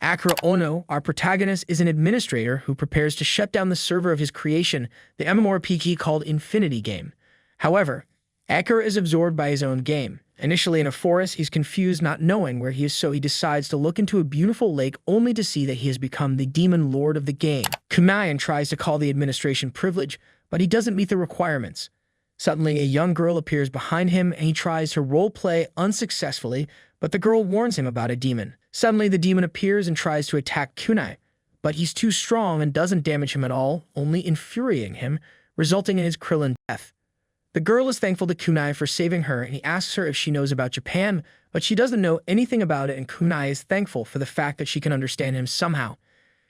Akira Ono, our protagonist, is an administrator who prepares to shut down the server of his creation, the MMORPG called Infinity Game. However, Akira is absorbed by his own game. Initially in a forest, he's confused, not knowing where he is, so he decides to look into a beautiful lake only to see that he has become the demon lord of the game. Kunai tries to call the administration privilege, but he doesn't meet the requirements. Suddenly, a young girl appears behind him and he tries to roleplay unsuccessfully, but the girl warns him about a demon. Suddenly, the demon appears and tries to attack Kunai, but he's too strong and doesn't damage him at all, only infuriating him, resulting in his Krillin death. The girl is thankful to Kunai for saving her, and he asks her if she knows about Japan, but she doesn't know anything about it, and Kunai is thankful for the fact that she can understand him somehow.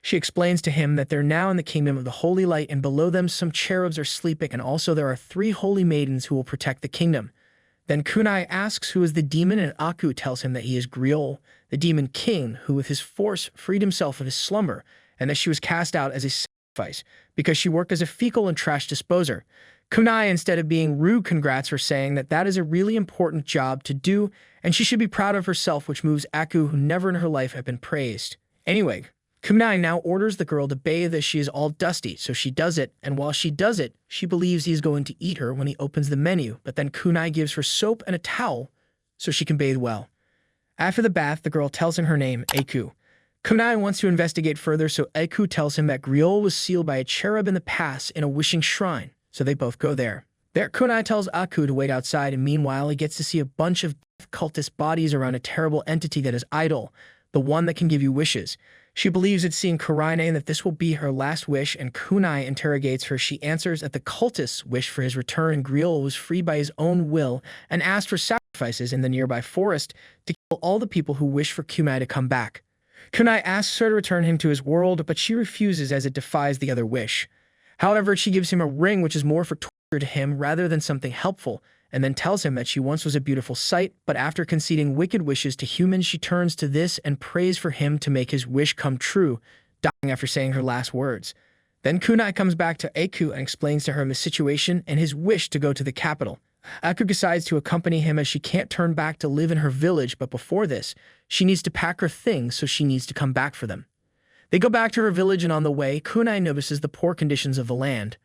She explains to him that they're now in the kingdom of the Holy Light, and below them some cherubs are sleeping, and also there are 3 holy maidens who will protect the kingdom. Then Kunai asks who is the demon, and Aku tells him that he is Griol, the demon king, who with his force freed himself of his slumber, and that she was cast out as a sacrifice because she worked as a fecal and trash disposer. Kunai, instead of being rude, congrats her, saying that that is a really important job to do, and she should be proud of herself, which moves Aku, who never in her life had been praised. Anyway, Kunai now orders the girl to bathe as she is all dusty, so she does it, and while she does it, she believes he is going to eat her when he opens the menu, but then Kunai gives her soap and a towel so she can bathe well. After the bath, the girl tells him her name, Aku. Kunai wants to investigate further, so Aku tells him that Griol was sealed by a cherub in the past in a wishing shrine, so they both go there. There, Kunai tells Aku to wait outside, and meanwhile he gets to see a bunch of cultist bodies around a terrible entity that is Idol, the one that can give you wishes. She believes it's seeing Kuraine and that this will be her last wish, and Kunai interrogates her. She answers that the cultists wish for his return, and Griol was freed by his own will and asked for sacrifices in the nearby forest to kill all the people who wish for Kunai to come back. Kunai asks her to return him to his world, but she refuses as it defies the other wish. However, she gives him a ring which is more for torture to him rather than something helpful, and then tells him that she once was a beautiful sight, but after conceding wicked wishes to humans, she turns to this and prays for him to make his wish come true, dying after saying her last words. Then Kunai comes back to Aku and explains to her the situation and his wish to go to the capital. Aku decides to accompany him as she can't turn back to live in her village, but before this, she needs to pack her things, so she needs to come back for them. They go back to her village, and on the way, Kunai notices the poor conditions of the land.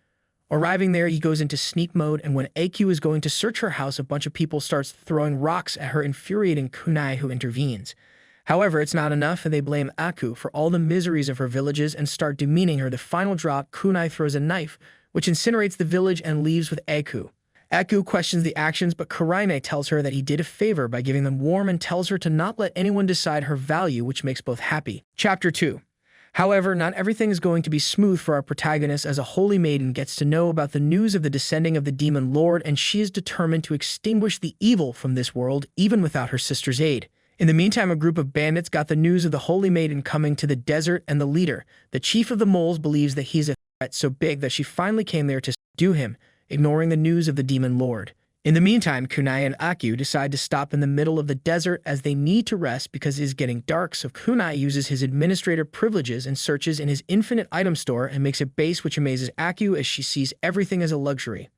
Arriving there, he goes into sneak mode, and when Aku is going to search her house, a bunch of people starts throwing rocks at her, infuriating Kunai, who intervenes. However, it's not enough, and they blame Aku for all the miseries of her villages and start demeaning her. The final drop, Kunai throws a knife, which incinerates the village and leaves with Aku. Aku questions the actions, but Kuraine tells her that he did a favor by giving them warm and tells her to not let anyone decide her value, which makes both happy. Chapter 2. However, not everything is going to be smooth for our protagonist, as a holy maiden gets to know about the news of the descending of the demon lord, and she is determined to extinguish the evil from this world, even without her sister's aid. In the meantime, a group of bandits got the news of the holy maiden coming to the desert, and the leader, the chief of the moles, believes that he's a threat so big that she finally came there to subdue him, ignoring the news of the demon lord. In the meantime, Kunai and Aku decide to stop in the middle of the desert as they need to rest because it is getting dark, so Kunai uses his administrator privileges and searches in his infinite item store and makes a base, which amazes Aku as she sees everything as a luxury.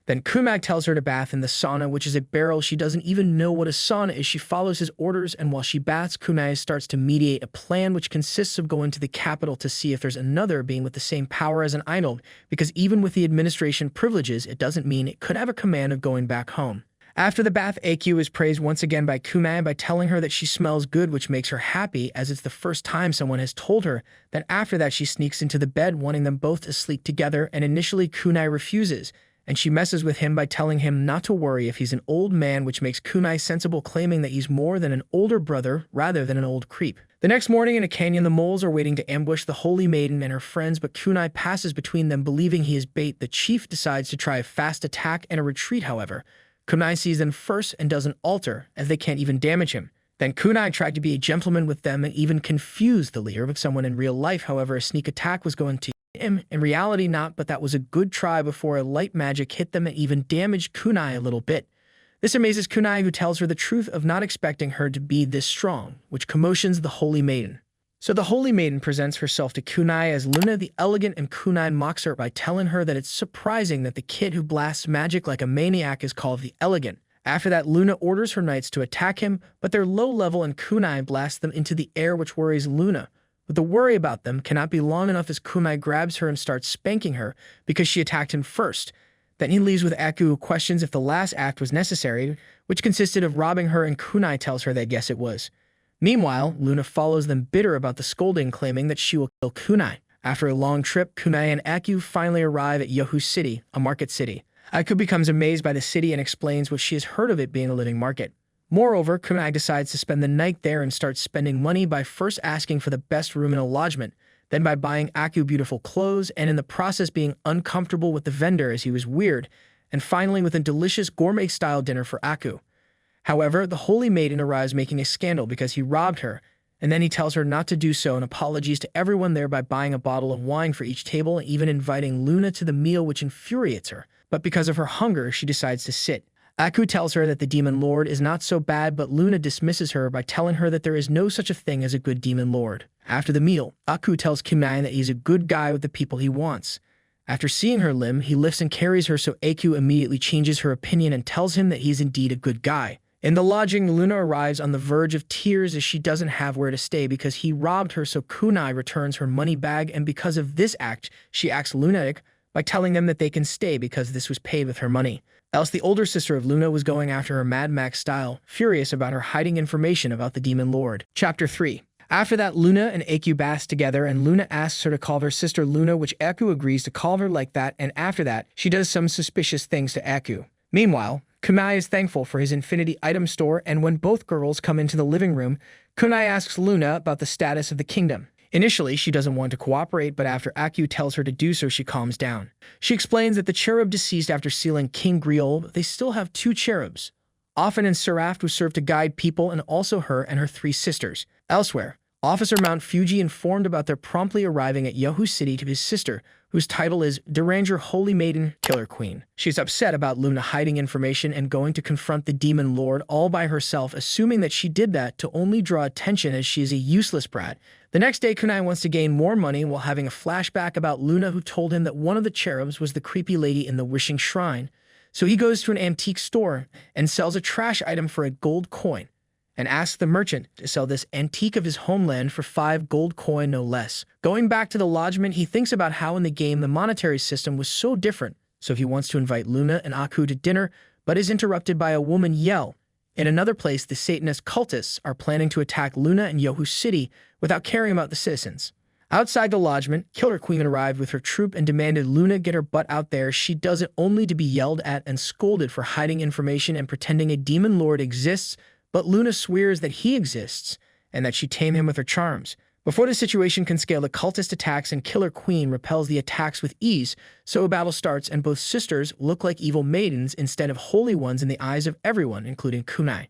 Then Kunai tells her to bath in the sauna, which is a barrel. She doesn't even know what a sauna is. She follows his orders, and while she baths, Kunai starts to mediate a plan which consists of going to the capital to see if there's another being with the same power as an idol, because even with the administration privileges, it doesn't mean it could have a command of going back home. After the bath, Aku is praised once again by Kunai by telling her that she smells good, which makes her happy, as it's the first time someone has told her. Then after that, she sneaks into the bed, wanting them both to sleep together, and initially Kunai refuses, and she messes with him by telling him not to worry if he's an old man, which makes Kunai sensible, claiming that he's more than an older brother rather than an old creep. The next morning in a canyon, the moles are waiting to ambush the holy maiden and her friends, but Kunai passes between them, believing he is bait. The chief decides to try a fast attack and a retreat, however. Kunai sees them first and doesn't alter, as they can't even damage him. Then Kunai tried to be a gentleman with them and even confused the leader with someone in real life. However, a sneak attack was going to him. In reality, not, but that was a good try before a light magic hit them and even damaged Kunai a little bit. This amazes Kunai, who tells her the truth of not expecting her to be this strong, which commotions the holy maiden. So the holy maiden presents herself to Kunai as Luna the Elegant, and Kunai mocks her by telling her that it's surprising that the kid who blasts magic like a maniac is called the Elegant. After that, Luna orders her knights to attack him, but they're low level and Kunai blasts them into the air, which worries Luna. But the worry about them cannot be long enough as Kunai grabs her and starts spanking her because she attacked him first. Then he leaves with Aku, who questions if the last act was necessary, which consisted of robbing her, and Kunai tells her that yes, it was. Meanwhile, Luna follows them bitter about the scolding, claiming that she will kill Kunai. After a long trip, Kunai and Aku finally arrive at Yohu City, a market city. Aku becomes amazed by the city and explains what she has heard of it being a living market. Moreover, Kunai decides to spend the night there and starts spending money by first asking for the best room in a lodgement, then by buying Aku beautiful clothes, and in the process being uncomfortable with the vendor as he was weird, and finally with a delicious gourmet-style dinner for Aku. However, the Holy Maiden arrives making a scandal because he robbed her, and then he tells her not to do so and apologies to everyone there by buying a bottle of wine for each table and even inviting Luna to the meal, which infuriates her. But because of her hunger, she decides to sit. Aku tells her that the Demon Lord is not so bad, but Luna dismisses her by telling her that there is no such a thing as a good Demon Lord. After the meal, Aku tells Kunai that he's a good guy with the people he wants. After seeing her limb, he lifts and carries her, so Aku immediately changes her opinion and tells him that he's indeed a good guy. In the lodging, Luna arrives on the verge of tears as she doesn't have where to stay because he robbed her, so Kunai returns her money bag, and because of this act, she acts lunatic by telling them that they can stay because this was paid with her money. Else the older sister of Luna was going after her Mad Max style, furious about her hiding information about the Demon Lord. Chapter 3. After that, Luna and Aku bath together, and Luna asks her to call her sister Luna, which Aku agrees to call her like that, and after that, she does some suspicious things to Aku. Meanwhile, Kunai is thankful for his infinity item store, and when both girls come into the living room, Kunai asks Luna about the status of the kingdom. Initially, she doesn't want to cooperate, but after Aku tells her to do so, she calms down. She explains that the cherub deceased after sealing King Griol, they still have 2 cherubs, Often and Seraph, who serve to guide people, and also her and her 3 sisters. Elsewhere, Officer Mount Fuji informed about their promptly arriving at Yohu City to his sister, whose title is Deranger Holy Maiden Killer Queen. She's upset about Luna hiding information and going to confront the Demon Lord all by herself, assuming that she did that to only draw attention as she is a useless brat. The next day, Kunai wants to gain more money while having a flashback about Luna, who told him that one of the cherubs was the creepy lady in the Wishing Shrine. So he goes to an antique store and sells a trash item for a gold coin, and asks the merchant to sell this antique of his homeland for 5 gold coin, no less. Going back to the lodgement, he thinks about how in the game the monetary system was so different, so he wants to invite Luna and Aku to dinner, but is interrupted by a woman yell. In another place, the Satanist cultists are planning to attack Luna and Yohu City without caring about the citizens. Outside the lodgement, Killer Queen arrived with her troop and demanded Luna get her butt out there. She does it only to be yelled at and scolded for hiding information and pretending a demon lord exists, but Luna swears that he exists and that she tame him with her charms. Before the situation can scale, the cultist attacks and Killer Queen repels the attacks with ease, so a battle starts and both sisters look like evil maidens instead of holy ones in the eyes of everyone, including Kunai.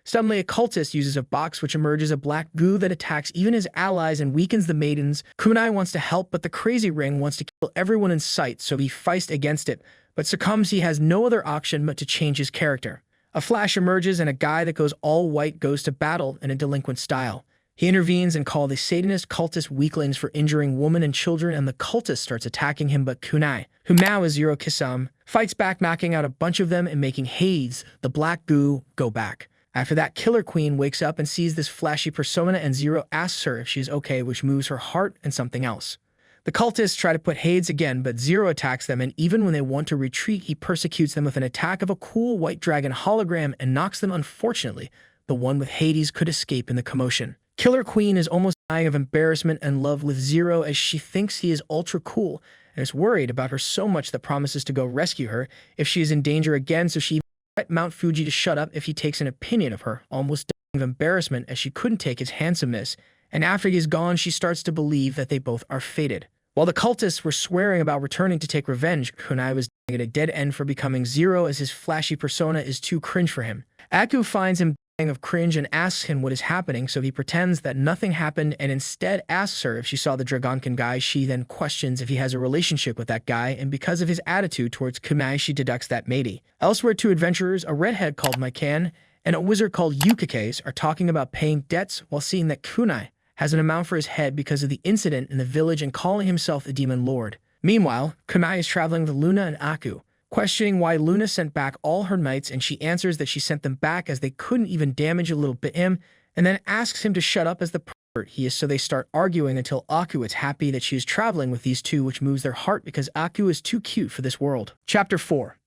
Suddenly, a cultist uses a box which emerges a black goo that attacks even his allies and weakens the maidens. Kunai wants to help, but the crazy ring wants to kill everyone in sight, so he fights against it, but succumbs. He has no other option but to change his character. A flash emerges and a guy that goes all white goes to battle in a delinquent style. He intervenes and calls the Satanist cultist weaklings for injuring women and children, and the cultist starts attacking him, but Kunai, who now is Zero Kisame, fights back, knocking out a bunch of them and making Hades, the black goo, go back. After that, Killer Queen wakes up and sees this flashy persona, and Zero asks her if she's okay, which moves her heart and something else. The cultists try to put Hades again, but Zero attacks them, and even when they want to retreat, he persecutes them with an attack of a cool white dragon hologram and knocks them. Unfortunately, the one with Hades could escape in the commotion. Killer Queen is almost dying of embarrassment and love with Zero as she thinks he is ultra cool and is worried about her so much that promises to go rescue her if she is in danger again, so she Mount Fuji to shut up if he takes an opinion of her, almost dying of embarrassment as she couldn't take his handsomeness, and after he is gone, she starts to believe that they both are fated. While the cultists were swearing about returning to take revenge, Kunai was dying at a dead end for becoming Zero as his flashy persona is too cringe for him. Aku finds him dying of cringe and asks him what is happening, so he pretends that nothing happened and instead asks her if she saw the Dragonkin guy. She then questions if he has a relationship with that guy, and because of his attitude towards Kunai, she deducts that maybe. Elsewhere, 2 adventurers, a redhead called Maikan and a wizard called Yukikes, are talking about paying debts while seeing that Kunai has an amount for his head because of the incident in the village and calling himself the Demon Lord. Meanwhile, Kunai is traveling with Luna and Aku, questioning why Luna sent back all her knights, and she answers that she sent them back as they couldn't even damage a little bit him, and then asks him to shut up as the pervert he is. So they start arguing until Aku is happy that she is traveling with these two, which moves their heart because Aku is too cute for this world. Chapter 4.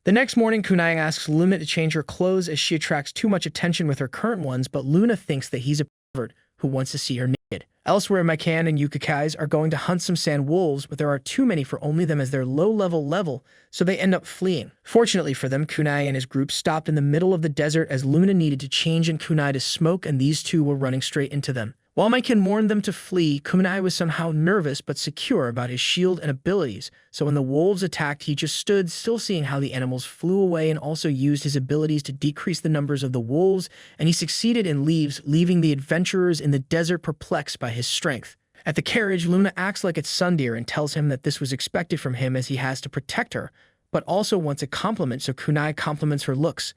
The next morning, Kunai asks Luna to change her clothes as she attracts too much attention with her current ones, but Luna thinks that he's a pervert who wants to see her naked. Elsewhere, Maiken and Yukikais are going to hunt some sand wolves, but there are too many for only them as their low-level, so they end up fleeing. Fortunately for them, Kunai and his group stopped in the middle of the desert as Luna needed to change and Kunai to smoke, and these two were running straight into them. While Maiken warned them to flee, Kunai was somehow nervous but secure about his shield and abilities, so when the wolves attacked, he just stood still, seeing how the animals flew away, and also used his abilities to decrease the numbers of the wolves, and he succeeded in leaving the adventurers in the desert perplexed by his strength. At the carriage, Luna acts like it's Sundeer and tells him that this was expected from him as he has to protect her, but also wants a compliment, so Kunai compliments her looks.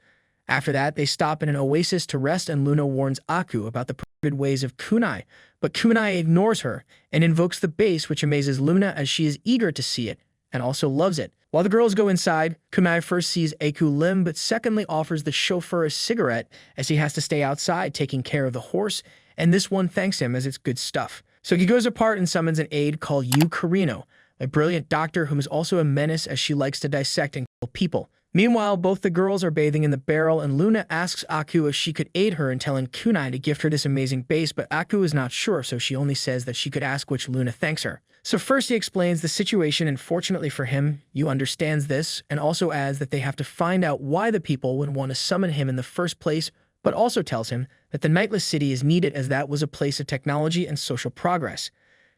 After that, they stop in an oasis to rest, and Luna warns Aku about the perverted ways of Kunai, but Kunai ignores her and invokes the bass, which amazes Luna as she is eager to see it and also loves it. While the girls go inside, Kunai first sees Aku limp, but secondly offers the chauffeur a cigarette as he has to stay outside taking care of the horse, and this one thanks him as it's good stuff. So he goes apart and summons an aide called Yu Carino, a brilliant doctor who is also a menace as she likes to dissect and kill people. Meanwhile, both the girls are bathing in the barrel, and Luna asks Aku if she could aid her in telling Kunai to gift her this amazing base, but Aku is not sure, so she only says that she could ask, which Luna thanks her. So first he explains the situation, and fortunately for him, Yu understands this, and also adds that they have to find out why the people would want to summon him in the first place, but also tells him that the Nightless City is needed as that was a place of technology and social progress.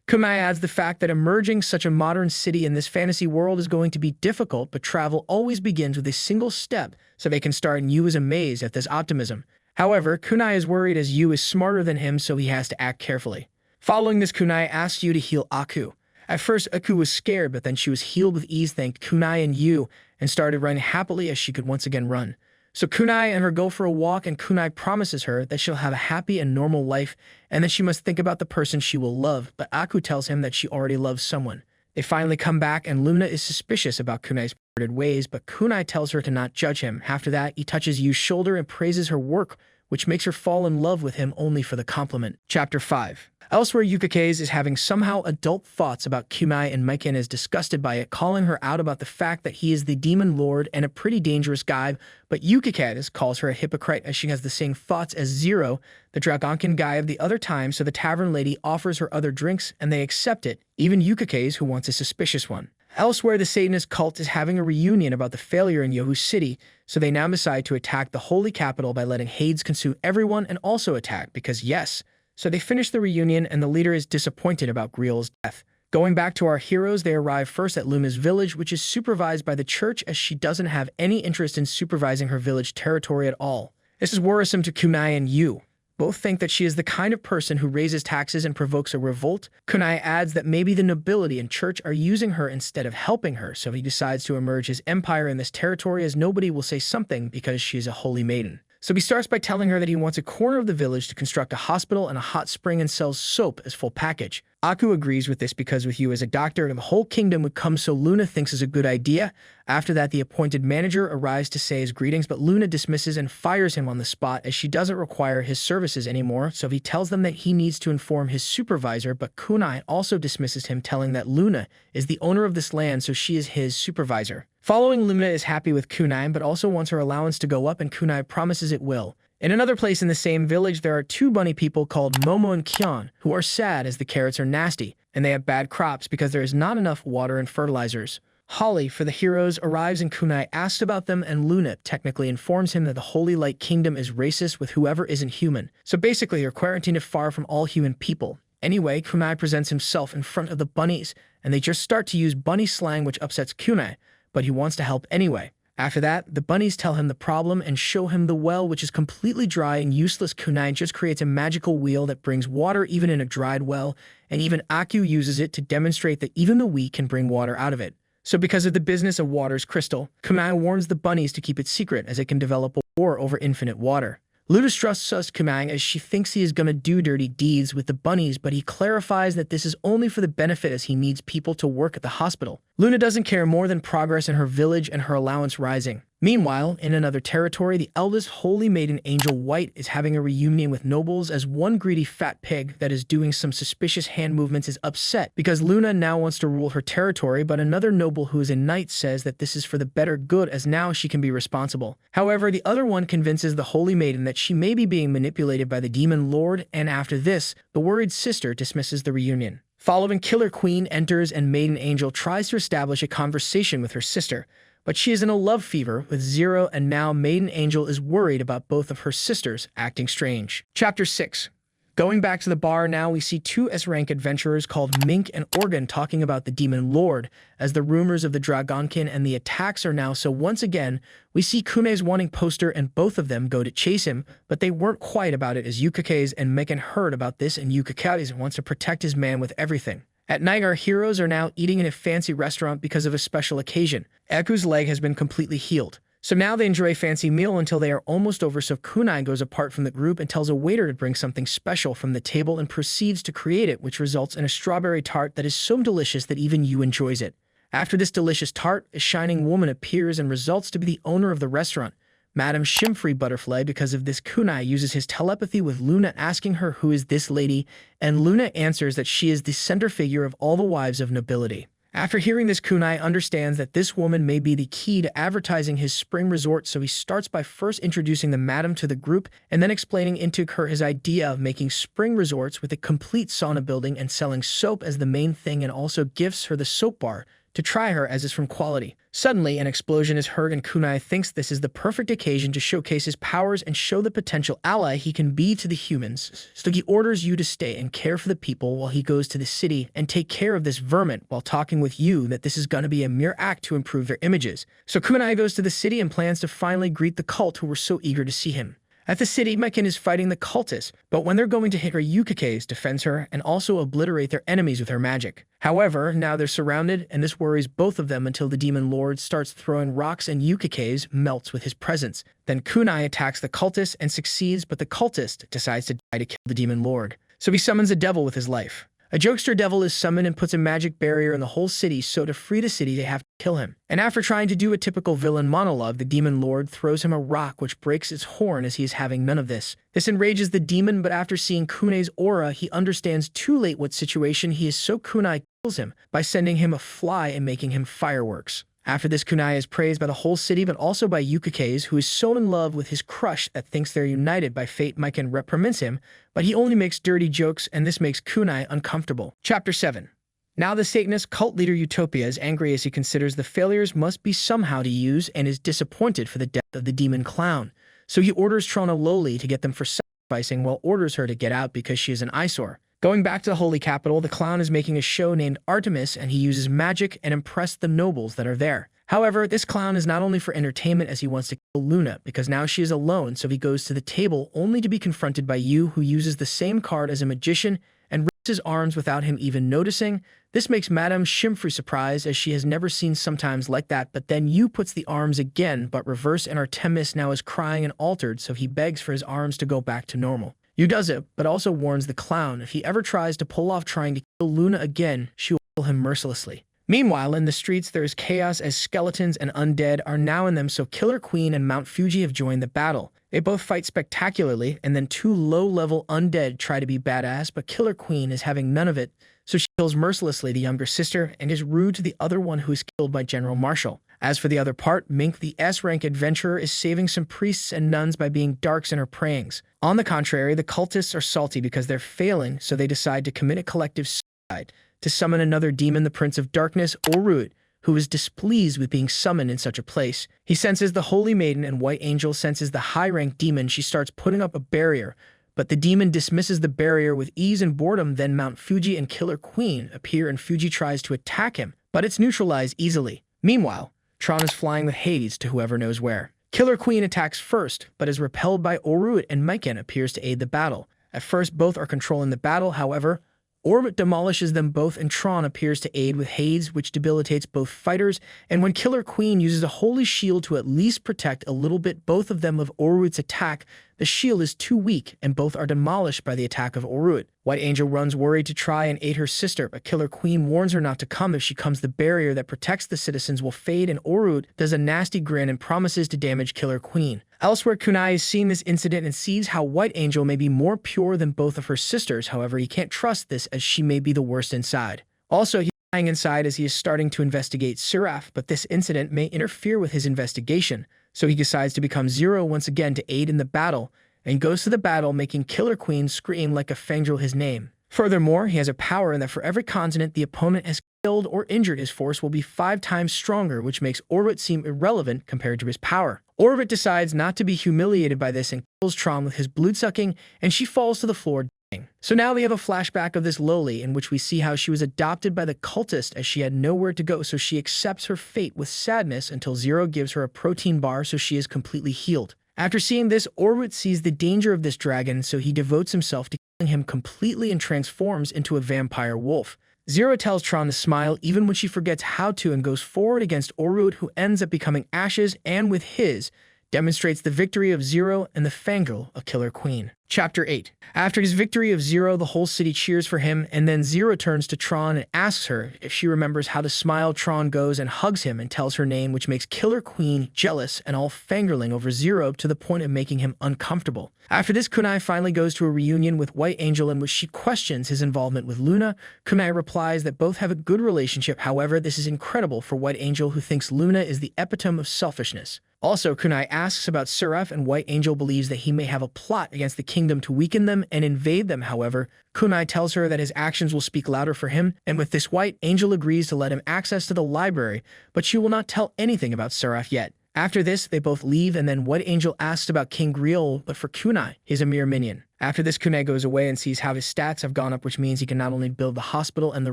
Kunai adds the fact that emerging such a modern city in this fantasy world is going to be difficult, but travel always begins with a single step, so they can start, and Yu is amazed at this optimism. However, Kunai is worried as Yu is smarter than him, so he has to act carefully. Following this, Kunai asks Yu to heal Aku. At first, Aku was scared, but then she was healed with ease thanks to Kunai and Yu, and started running happily as she could once again run. So Kunai and her go for a walk, and Kunai promises her that she'll have a happy and normal life and that she must think about the person she will love, but Aku tells him that she already loves someone. They finally come back, and Luna is suspicious about Kunai's perverted ways, but Kunai tells her to not judge him. After that, he touches Yu's shoulder and praises her work, which makes her fall in love with him only for the compliment. Chapter 5. Elsewhere, Yukikais is having somehow adult thoughts about Kunai, and Maiken is disgusted by it, calling her out about the fact that he is the demon lord and a pretty dangerous guy, but Yukikais calls her a hypocrite as she has the same thoughts as Zero, the Dragonkin guy of the other time, so the tavern lady offers her other drinks and they accept it, even Yukikais, who wants a suspicious one. Elsewhere, the Satanist cult is having a reunion about the failure in Yohu City, so they now decide to attack the holy capital by letting Hades consume everyone and also attack because yes. So they finish the reunion, and the leader is disappointed about Griel's death. Going back to our heroes, they arrive first at Luma's village, which is supervised by the church as she doesn't have any interest in supervising her village territory at all. This is worrisome to Kunai and Yu. Both think that she is the kind of person who raises taxes and provokes a revolt. Kunai adds that maybe the nobility and church are using her instead of helping her, so he decides to emerge his empire in this territory as nobody will say something because she is a holy maiden. So he starts by telling her that he wants a corner of the village to construct a hospital and a hot spring and sells soap as full package. Aku agrees with this because with Yu as a doctor, the whole kingdom would come, so Luna thinks is a good idea. After that, the appointed manager arrives to say his greetings, but Luna dismisses and fires him on the spot as she doesn't require his services anymore, so he tells them that he needs to inform his supervisor, but Kunai also dismisses him, telling that Luna is the owner of this land, so she is his supervisor. Following, Luna is happy with Kunai, but also wants her allowance to go up, and Kunai promises it will. In another place in the same village, there are two bunny people called Momo and Kyon, who are sad as the carrots are nasty, and they have bad crops because there is not enough water and fertilizers. Holly, for the heroes, arrives and Kunai asks about them, and Luna technically informs him that the Holy Light Kingdom is racist with whoever isn't human. So basically, they're quarantined far from all human people. Anyway, Kunai presents himself in front of the bunnies, and they just start to use bunny slang, which upsets Kunai, but he wants to help anyway. After that, the bunnies tell him the problem and show him the well, which is completely dry and useless. Kunai just creates a magical wheel that brings water even in a dried well, and even Aku uses it to demonstrate that even the weak can bring water out of it. So because of the business of water's crystal, Kunai warns the bunnies to keep it secret as it can develop a war over infinite water. Luna trusts Kunai as she thinks he is gonna do dirty deeds with the bunnies, but he clarifies that this is only for the benefit as he needs people to work at the hospital. Luna doesn't care more than progress in her village and her allowance rising. Meanwhile, in another territory, the eldest holy maiden Angel White is having a reunion with nobles as one greedy fat pig that is doing some suspicious hand movements is upset because Luna now wants to rule her territory, but another noble who is a knight says that this is for the better good as now she can be responsible. However, the other one convinces the holy maiden that she may be being manipulated by the demon lord, and after this, the worried sister dismisses the reunion. Following, Killer Queen enters and Maiden Angel tries to establish a conversation with her sister, but she is in a love fever with Zero, and now Maiden Angel is worried about both of her sisters acting strange. Chapter 6. Going back to the bar now, we see two S-rank adventurers called Mink and Organ talking about the Demon Lord, as the rumors of the Dragonkin and the attacks are now. So once again, we see Kunai's wanting poster and both of them go to chase him, but they weren't quite about it as Yukake's and Mekan heard about this, and Yukake's wants to protect his man with everything. At night, our heroes are now eating in a fancy restaurant because of a special occasion. Eku's leg has been completely healed. So now they enjoy a fancy meal until they are almost over, so Kunai goes apart from the group and tells a waiter to bring something special from the table and proceeds to create it, which results in a strawberry tart that is so delicious that even you enjoys it. After this delicious tart, a shining woman appears and results to be the owner of the restaurant, Madame Shimfree Butterfly. Because of this, Kunai uses his telepathy with Luna, asking her who is this lady, and Luna answers that she is the center figure of all the wives of nobility. After hearing this, Kunai understands that this woman may be the key to advertising his spring resort, so he starts by first introducing the madam to the group and then explaining into her his idea of making spring resorts with a complete sauna building and selling soap as the main thing, and also gifts her the soap bar to try her as is from quality. Suddenly, an explosion is heard and Kunai thinks this is the perfect occasion to showcase his powers and show the potential ally he can be to the humans. So he orders you to stay and care for the people while he goes to the city and take care of this vermin, while talking with you that this is going to be a mere act to improve their images. So Kunai goes to the city and plans to finally greet the cult who were so eager to see him. At the city, Mekan is fighting the cultists, but when they're going to hit her, Yukake's defends her and also obliterate their enemies with her magic. However, now they're surrounded, and this worries both of them until the Demon Lord starts throwing rocks and Yukake's melts with his presence. Then Kunai attacks the cultist and succeeds, but the cultist decides to die to kill the Demon Lord. So he summons a devil with his life. A jokester devil is summoned and puts a magic barrier in the whole city, so to free the city they have to kill him. And after trying to do a typical villain monologue, the Demon Lord throws him a rock which breaks its horn as he is having none of this. This enrages the demon, but after seeing Kunai's aura, he understands too late what situation he is, so Kunai kills him by sending him a fly and making him fireworks. After this, Kunai is praised by the whole city, but also by Yukake's, who is so in love with his crush that thinks they're united by fate. Mekan reprimands him, but he only makes dirty jokes, and this makes Kunai uncomfortable. Chapter 7. Now the Satanist cult leader Utopia is angry as he considers the failures must be somehow to use and is disappointed for the death of the demon clown. So he orders Trona Loli to get them for sacrificing, while orders her to get out because she is an eyesore. Going back to the holy capital, the clown is making a show named Artemis, and he uses magic and impress the nobles that are there. However, this clown is not only for entertainment as he wants to kill Luna, because now she is alone, so he goes to the table only to be confronted by Yu, who uses the same card as a magician and rips his arms without him even noticing. This makes Madame Shimfree surprised as she has never seen sometimes like that, but then Yu puts the arms again but reverse, and Artemis now is crying and altered, so he begs for his arms to go back to normal. Yu does it, but also warns the clown if he ever tries to pull off trying to kill Luna again, she will kill him mercilessly. Meanwhile, in the streets, there is chaos as skeletons and undead are now in them, so Killer Queen and Mount Fuji have joined the battle. They both fight spectacularly, and then two low-level undead try to be badass, but Killer Queen is having none of it, so she kills mercilessly the younger sister and is rude to the other one, who is killed by General Marshall. As for the other part, Mink, the S-rank adventurer, is saving some priests and nuns by being darks in her prayings. On the contrary, the cultists are salty because they're failing, so they decide to commit a collective suicide to summon another demon, the Prince of Darkness, Orut, who is displeased with being summoned in such a place. He senses the Holy Maiden, and White Angel senses the high-ranked demon. She starts putting up a barrier, but the demon dismisses the barrier with ease and boredom. Then Mount Fuji and Killer Queen appear, and Fuji tries to attack him, but it's neutralized easily. Meanwhile, Tron is flying with Hades to whoever knows where. Killer Queen attacks first, but is repelled by Orut, and Mekan appears to aid the battle. At first, both are controlling the battle, however, Orbit demolishes them both, and Tron appears to aid with Hades, which debilitates both fighters, and when Killer Queen uses a holy shield to at least protect a little bit both of them of Orut's attack, The shield is too weak, and both are demolished by the attack of Orut. White Angel runs worried to try and aid her sister, but Killer Queen warns her not to come. If she comes, the barrier that protects the citizens will fade, and Orut does a nasty grin and promises to damage Killer Queen. Elsewhere, Kunai is seeing this incident and sees how White Angel may be more pure than both of her sisters. However, he can't trust this as she may be the worst inside. Also, he's dying inside as he is starting to investigate Seraph, but this incident may interfere with his investigation, so he decides to become Zero once again to aid in the battle, and goes to the battle, making Killer Queen scream like a Fangirl his name. Furthermore, he has a power in that for every continent the opponent has killed or injured, his force will be 5 times stronger, which makes Orut seem irrelevant compared to his power. Orut decides not to be humiliated by this and kills Tron with his blood-sucking, and she falls to the floor dying. So now we have a flashback of this Loli in which we see how she was adopted by the cultist as she had nowhere to go, so she accepts her fate with sadness until Zero gives her a protein bar so she is completely healed. After seeing this, Orut sees the danger of this dragon, so he devotes himself to killing him completely and transforms into a vampire wolf. Zero tells Tron to smile even when she forgets how to and goes forward against Orut, who ends up becoming ashes, and with his, demonstrates the victory of Zero and the Fangirl of Killer Queen. Chapter 8. After his victory of Zero, the whole city cheers for him, and then Zero turns to Tron and asks her if she remembers how to smile. Tron goes and hugs him and tells her name, which makes Killer Queen jealous and all fangirling over Zero to the point of making him uncomfortable. After this, Kunai finally goes to a reunion with White Angel in which she questions his involvement with Luna. Kunai replies that both have a good relationship. However, this is incredible for White Angel, who thinks Luna is the epitome of selfishness. Also, Kunai asks about Seraph, and White Angel believes that he may have a plot against the kingdom to weaken them and invade them. However, Kunai tells her that his actions will speak louder for him, and with this, White Angel agrees to let him access to the library, but she will not tell anything about Seraph yet. After this, they both leave, and then White Angel asks about King Griol, but for Kunai, he's a mere minion. After this, Kunai goes away and sees how his stats have gone up, which means he can not only build the hospital and the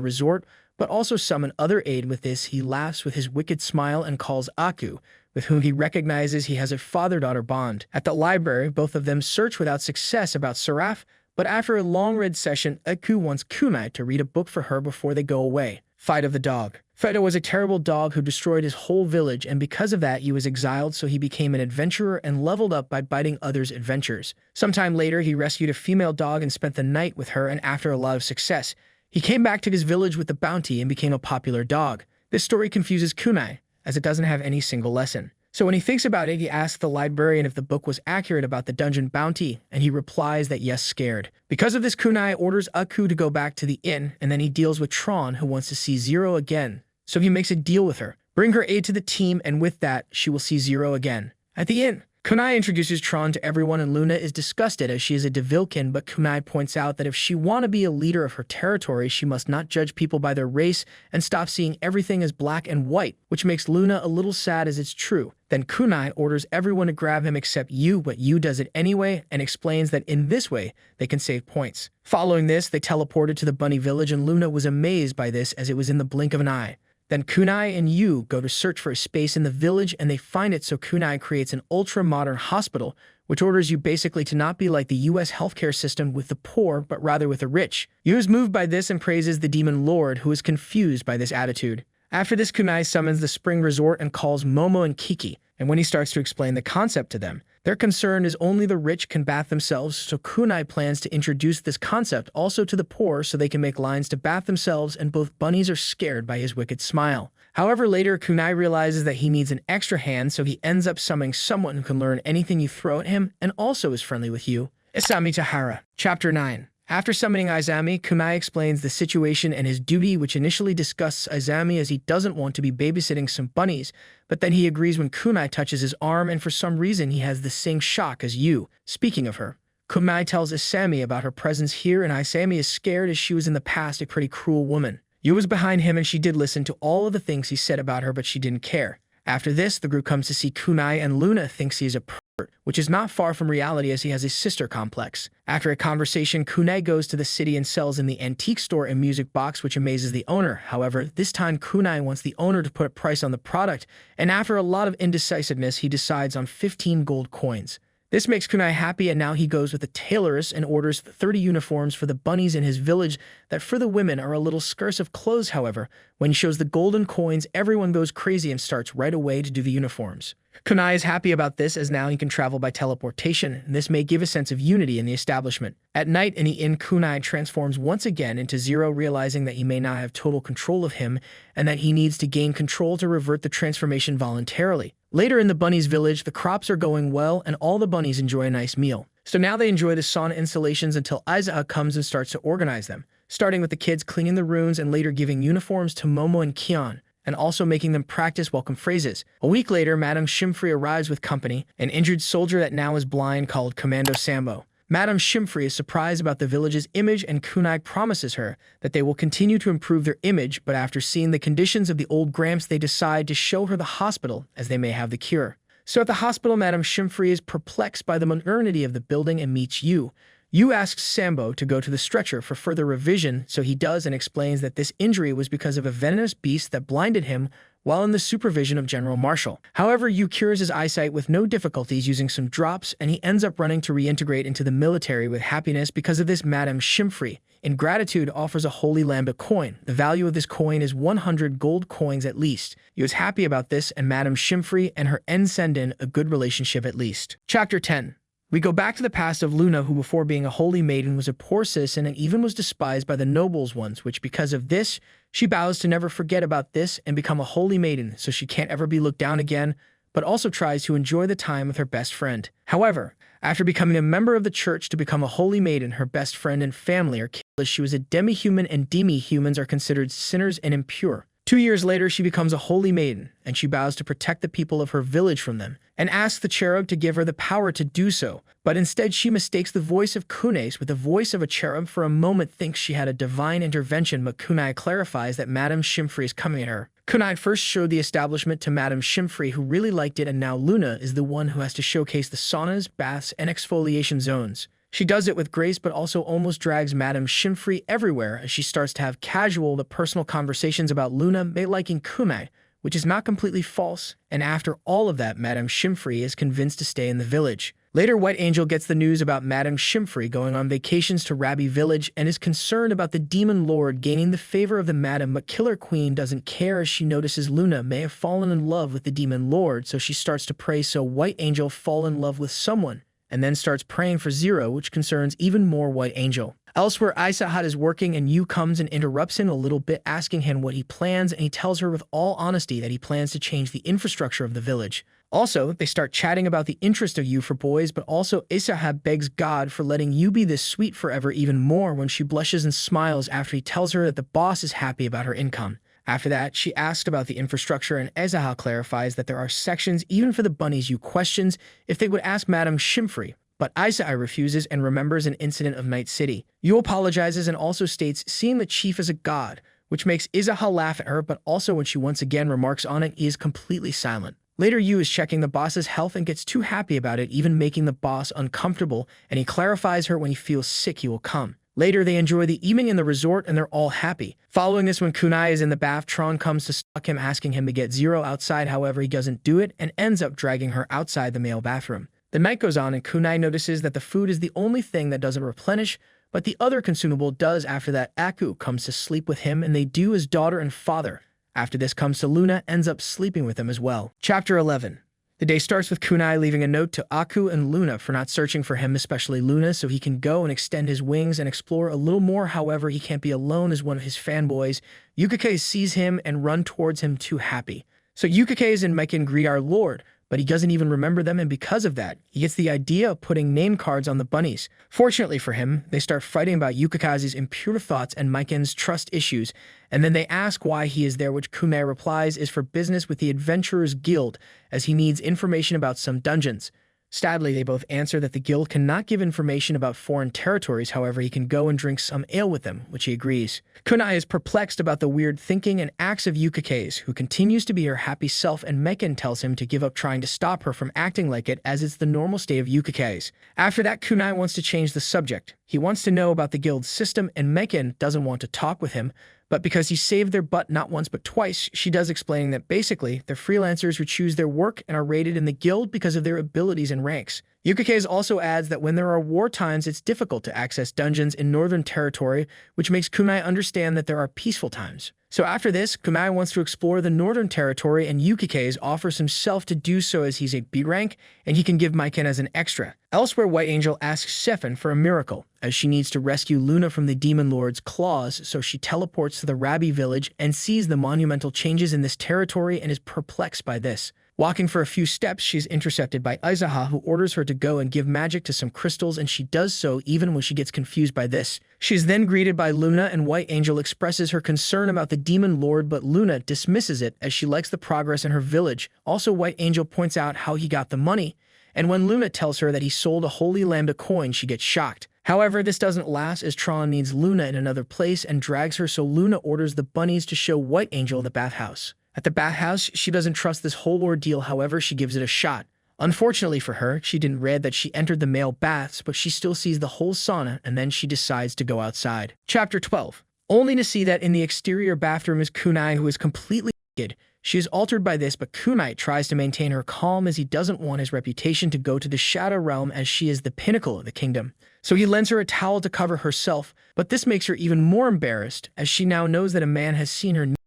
resort, but also summon other aid. With this, he laughs with his wicked smile and calls Aku, with whom he recognizes he has a father-daughter bond. At the library, both of them search without success about Seraph, but after a long read session, Aku wants Kunai to read a book for her before they go away. Fight of the Dog. Fedo was a terrible dog who destroyed his whole village, and because of that, he was exiled, so he became an adventurer and leveled up by biting others' adventures. Sometime later, he rescued a female dog and spent the night with her, and after a lot of success, he came back to his village with the bounty and became a popular dog. This story confuses Kunai, as it doesn't have any single lesson. So when he thinks about it, he asks the librarian if the book was accurate about the dungeon bounty, and he replies that yes, scared. Because of this, Kunai orders Aku to go back to the inn, and then he deals with Tron, who wants to see Zero again. So he makes a deal with her. Bring her aid to the team, and with that, she will see Zero again. At the inn, Kunai introduces Tron to everyone, and Luna is disgusted as she is a Devilkin, but Kunai points out that if she want to be a leader of her territory, she must not judge people by their race and stop seeing everything as black and white, which makes Luna a little sad as it's true. Then Kunai orders everyone to grab him except Yu, but Yu does it anyway and explains that in this way, they can save points. Following this, they teleported to the bunny village, and Luna was amazed by this as it was in the blink of an eye. Then Kunai and Yu go to search for a space in the village, and they find it, so Kunai creates an ultra-modern hospital, which orders you basically to not be like the US healthcare system with the poor, but rather with the rich. Yu is moved by this and praises the demon lord, who is confused by this attitude. After this, Kunai summons the spring resort and calls Momo and Kiki, and when he starts to explain the concept to them, their concern is only the rich can bath themselves, so Kunai plans to introduce this concept also to the poor so they can make lines to bath themselves, and both bunnies are scared by his wicked smile. However, later, Kunai realizes that he needs an extra hand, so he ends up summoning someone who can learn anything you throw at him and also is friendly with you. Isami Tahara. Chapter 9. After summoning Izami, Kunai explains the situation and his duty, which initially disgusts Izami as he doesn't want to be babysitting some bunnies, but then he agrees when Kunai touches his arm, and for some reason he has the same shock as Yu. Speaking of her, Kunai tells Isami about her presence here, and Isami is scared as she was in the past a pretty cruel woman. Yu was behind him, and she did listen to all of the things he said about her, but she didn't care. After this, the group comes to see Kunai, and Luna thinks he is a pervert, which is not far from reality as he has a sister complex. After a conversation, Kunai goes to the city and sells in the antique store a music box, which amazes the owner. However, this time Kunai wants the owner to put a price on the product, and after a lot of indecisiveness, he decides on 15 gold coins. This makes Kunai happy, and now he goes with a tailorist and orders 30 uniforms for the bunnies in his village that for the women are a little scarce of clothes. However, when he shows the golden coins, everyone goes crazy and starts right away to do the uniforms. Kunai is happy about this as now he can travel by teleportation, and this may give a sense of unity in the establishment. At night in the inn, Kunai transforms once again into Zero, realizing that he may not have total control of him and that he needs to gain control to revert the transformation voluntarily. Later in the bunnies' village, the crops are going well and all the bunnies enjoy a nice meal. So now they enjoy the sauna installations until Isekai comes and starts to organize them, starting with the kids cleaning the rooms and later giving uniforms to Momo and Kion, and also making them practice welcome phrases. A week later, Madame Shimfree arrives with company, an injured soldier that now is blind called Commando Sambo. Madame Shimfree is surprised about the village's image, and Kunai promises her that they will continue to improve their image, but after seeing the conditions of the old Gramps, they decide to show her the hospital as they may have the cure. So at the hospital, Madame Shimfree is perplexed by the modernity of the building and meets Yu. Yu asks Sambo to go to the stretcher for further revision, so he does and explains that this injury was because of a venomous beast that blinded him while in the supervision of General Marshall. However, Yu cures his eyesight with no difficulties using some drops, and he ends up running to reintegrate into the military with happiness. Because of this, Madame Shimfree, in gratitude, offers a holy lambda coin. The value of this coin is 100 gold coins at least. Yu is happy about this, and Madame Shimfree and her end send in a good relationship at least. Chapter 10. We go back to the past of Luna, who before being a holy maiden was a poor citizen and even was despised by the nobles once, which because of this, she vows to never forget about this and become a holy maiden so she can't ever be looked down again, but also tries to enjoy the time with her best friend. However, after becoming a member of the church to become a holy maiden, her best friend and family are killed as she was a demi-human, and demi-humans are considered sinners and impure. 2 years later, she becomes a holy maiden, and she vows to protect the people of her village from them, and asks the cherub to give her the power to do so. But instead, she mistakes the voice of Kunai's with the voice of a cherub. For a moment, thinks she had a divine intervention, but Kunai clarifies that Madame Shimfree is coming at her. Kunai first showed the establishment to Madame Shimfree, who really liked it, and now Luna is the one who has to showcase the saunas, baths, and exfoliation zones. She does it with grace, but also almost drags Madame Shimfree everywhere as she starts to have casual but personal conversations about Luna liking Kunai, which is not completely false, and after all of that, Madame Shimfree is convinced to stay in the village. Later, White Angel gets the news about Madame Shimfree going on vacations to Rabi Village and is concerned about the Demon Lord gaining the favor of the Madame, but Killer Queen doesn't care as she notices Luna may have fallen in love with the Demon Lord, so she starts to pray so White Angel fall in love with someone, and then starts praying for Zero, which concerns even more White Angel. Elsewhere, Isekai is working and Yu comes and interrupts him a little bit, asking him what he plans, and he tells her with all honesty that he plans to change the infrastructure of the village. Also, they start chatting about the interest of Yu for boys, but also Isekai begs God for letting Yu be this sweet forever even more when she blushes and smiles after he tells her that the boss is happy about her income. After that, she asks about the infrastructure, and Isekai clarifies that there are sections even for the bunnies. Yu questions if they would ask Madame Shimfree, but Isekai refuses and remembers an incident of Night City. Yu apologizes and also states seeing the chief as a god, which makes Isekai laugh at her, but also when she once again remarks on it, he is completely silent. Later, Yu is checking the boss's health and gets too happy about it, even making the boss uncomfortable, and he clarifies her when he feels sick he will come. Later, they enjoy the evening in the resort and they're all happy. Following this, when Kunai is in the bath, Tron comes to stalk him, asking him to get Zero outside. However, he doesn't do it and ends up dragging her outside the male bathroom. The night goes on and Kunai notices that the food is the only thing that doesn't replenish, but the other consumable does. After that, Aku comes to sleep with him and they do as daughter and father. After this comes to Luna, ends up sleeping with him as well. Chapter 11. The day starts with Kunai leaving a note to Aku and Luna for not searching for him, especially Luna, so he can go and extend his wings and explore a little more. However, he can't be alone as one of his fanboys, Yukike, sees him and run towards him too happy. So Yukike and Maiken greet our Lord, but he doesn't even remember them, and because of that, he gets the idea of putting name cards on the bunnies. Fortunately for him, they start fighting about Yukikaze's impure thoughts and Maiken's trust issues, and then they ask why he is there, which Kunai replies is for business with the Adventurers Guild, as he needs information about some dungeons. Sadly, they both answer that the guild cannot give information about foreign territories. However, he can go and drink some ale with them, which he agrees. Kunai is perplexed about the weird thinking and acts of Yukike's, who continues to be her happy self, and Maiken tells him to give up trying to stop her from acting like it, as it's the normal state of Yukike's. After that, Kunai wants to change the subject. He wants to know about the guild's system, and Maiken doesn't want to talk with him, but because he saved their butt not once but twice, she does, explaining that basically they're freelancers who choose their work and are rated in the guild because of their abilities and ranks. Yukikaze also adds that when there are war times, it's difficult to access dungeons in Northern Territory, which makes Kunai understand that there are peaceful times. So after this, Kunai wants to explore the Northern Territory, and Yukikaze offers himself to do so as he's a B rank, and he can give Maiken as an extra. Elsewhere, White Angel asks Sephin for a miracle, as she needs to rescue Luna from the Demon Lord's claws, so she teleports to the Rabi village and sees the monumental changes in this territory and is perplexed by this. Walking for a few steps, she is intercepted by Isekai, who orders her to go and give magic to some crystals, and she does so even when she gets confused by this. She is then greeted by Luna, and White Angel expresses her concern about the Demon Lord, but Luna dismisses it as she likes the progress in her village. Also, White Angel points out how he got the money, and when Luna tells her that he sold a Holy Lambda coin, she gets shocked. However, this doesn't last as Tron needs Luna in another place and drags her, so Luna orders the bunnies to show White Angel the bathhouse. At the bathhouse, she doesn't trust this whole ordeal, however, she gives it a shot. Unfortunately for her, she didn't read that she entered the male baths, but she still sees the whole sauna, and then she decides to go outside. Chapter 12. Only to see that in the exterior bathroom is Kunai, who is completely naked. She is altered by this, but Kunai tries to maintain her calm as he doesn't want his reputation to go to the Shadow Realm, as she is the pinnacle of the kingdom. So he lends her a towel to cover herself, but this makes her even more embarrassed, as she now knows that a man has seen her naked,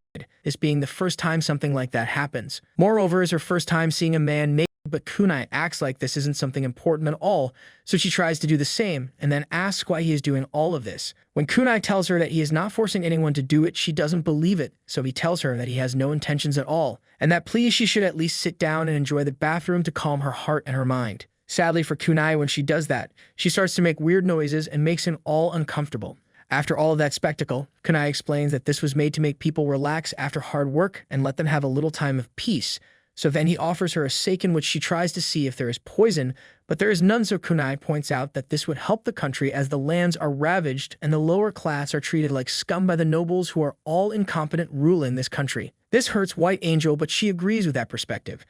this being the first time something like that happens. Moreover, it's her first time seeing a man naked, but Kunai acts like this isn't something important at all, so she tries to do the same, and then asks why he is doing all of this. When Kunai tells her that he is not forcing anyone to do it, she doesn't believe it, so he tells her that he has no intentions at all, and that please she should at least sit down and enjoy the bathroom to calm her heart and her mind. Sadly for Kunai, when she does that, she starts to make weird noises and makes him all uncomfortable. After all of that spectacle, Kunai explains that this was made to make people relax after hard work and let them have a little time of peace. So then he offers her a sake in which she tries to see if there is poison, but there is none, so Kunai points out that this would help the country as the lands are ravaged and the lower class are treated like scum by the nobles who are all incompetent ruling this country. This hurts White Angel, but she agrees with that perspective.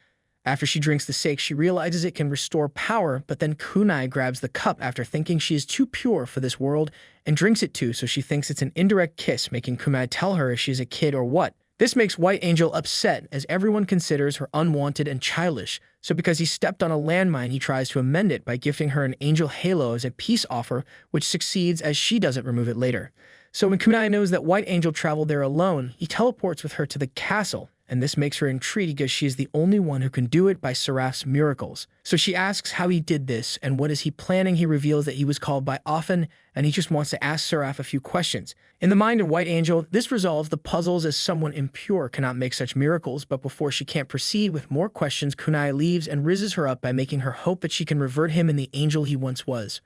After she drinks the sake, she realizes it can restore power, but then Kunai grabs the cup after thinking she is too pure for this world and drinks it too, so she thinks it's an indirect kiss, making Kunai tell her if she's a kid or what. This makes White Angel upset, as everyone considers her unwanted and childish, so because he stepped on a landmine, he tries to amend it by gifting her an angel halo as a peace offer, which succeeds as she doesn't remove it later. So when Kunai knows that White Angel traveled there alone, he teleports with her to the castle, and this makes her intrigued because she is the only one who can do it by Seraph's miracles. So she asks how he did this and what is he planning. He reveals that he was called by Offen, and he just wants to ask Seraph a few questions. In the mind of White Angel, this resolves the puzzles, as someone impure cannot make such miracles, but before she can't proceed with more questions, Kunai leaves and rizzes her up by making her hope that she can revert him in the angel he once was.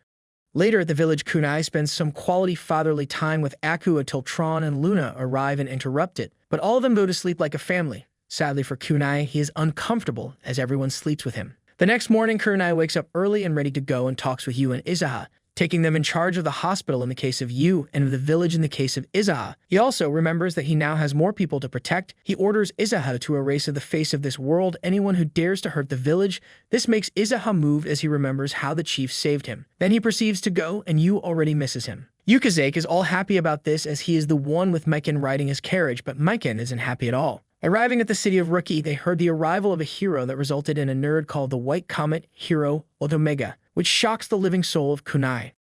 Later at the village, Kunai spends some quality fatherly time with Aku until Tron and Luna arrive and interrupt it, but all of them go to sleep like a family. Sadly for Kunai, he is uncomfortable as everyone sleeps with him. The next morning, Kunai wakes up early and ready to go and talks with Yu and Isekai, taking them in charge of the hospital in the case of Yu and of the village in the case of Isekai. He also remembers that he now has more people to protect. He orders Isekai to erase of the face of this world anyone who dares to hurt the village. This makes Isekai moved as he remembers how the chief saved him. Then he proceeds to go, and Yu already misses him. Yukikaze is all happy about this as he is the one with Maiken riding his carriage, but Maiken isn't happy at all. Arriving at the city of Rookie, they heard the arrival of a hero that resulted in a nerd called the White Comet Hero Otomega, which shocks the living soul of Kunai.